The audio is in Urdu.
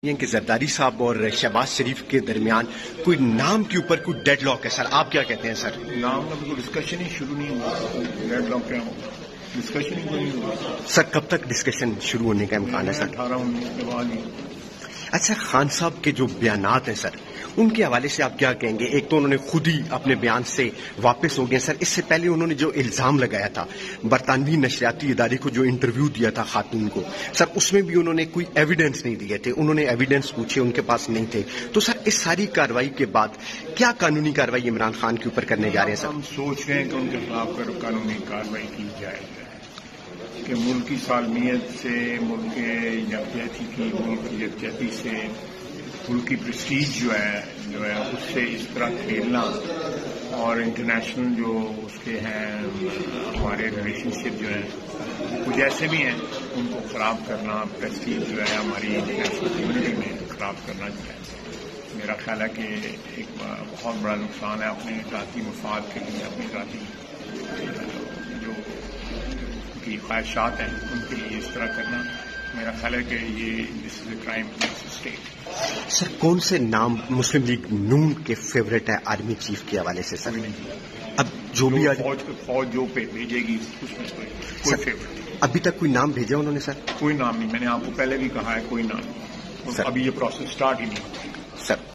کہ زرداری صاحب اور شہباز شریف کے درمیان کوئی نام کے اوپر کوئی ڈیڈ لاک ہے سر، آپ کیا کہتے ہیں سر؟ نام کا کوئی ڈسکشن ہی شروع نہیں ہوا، ڈیڈ لاک کیا ہوگا؟ ڈسکشن ہی کوئی نہیں ہوا سر۔ کب تک ڈسکشن شروع ہونے کا امکان ہے سر؟ 18-19 کے بعد ہی۔ اچھا، خان صاحب کے جو بیانات ہیں سر، ان کے حوالے سے آپ کیا کہیں گے؟ ایک تو انہوں نے خود ہی اپنے بیان سے واپس ہو گئے سر، اس سے پہلے انہوں نے جو الزام لگایا تھا برطانوی نشریاتی ادارے کو، جو انٹرویو دیا تھا خاتون کو سر، اس میں بھی انہوں نے کوئی ایویڈنس نہیں دیے تھے، انہوں نے ایویڈنس پوچھے، ان کے پاس نہیں تھے۔ تو سر، اس ساری کارروائی کے بعد کیا قانونی کارروائی عمران خان کے اوپر کرنے جا رہے ہیں سر؟ ہم سوچ رہے ہیں کہ ان کے خلاف قانونی کارروائی کی جائے کہ ملک کی سالمیت سے، ملک کے یکجہتی کی، ملک کی یکجہتی سے، ملک کی پریسٹیج جو ہے اس سے اس طرح کھیلنا، اور انٹرنیشنل جو اس کے ہیں ہمارے ریلیشن شپ جو ہیں وہ جیسے بھی ہیں ان کو خراب کرنا، پریسٹیج جو ہے ہماری انٹرنیشنل کمیونٹی میں خراب کرنا جو ہے، میرا خیال ہے کہ ایک بہت بڑا نقصان ہے اپنے ذاتی مفاد کے لیے، اپنی ذاتی جو کی خواہشات ہیں ان کے لیے اس طرح کرنا۔ میرا خیال ہے کہ یہ دس از اے کرائم اگینسٹ اسٹیٹ۔ سر، کون سے نام مسلم لیگ نون کے فیوریٹ ہے آرمی چیف کے حوالے سے سر؟ اب جو بھی فوج جو پہ بھیجے گی اس میں کوئی فیوریٹ ابھی تک کوئی نام بھیجا انہوں نے سر؟ کوئی نام نہیں، میں نے آپ کو پہلے بھی کہا ہے کوئی نام نہیں، ابھی یہ پروسیس سٹارٹ ہی نہیں ہوتا سر۔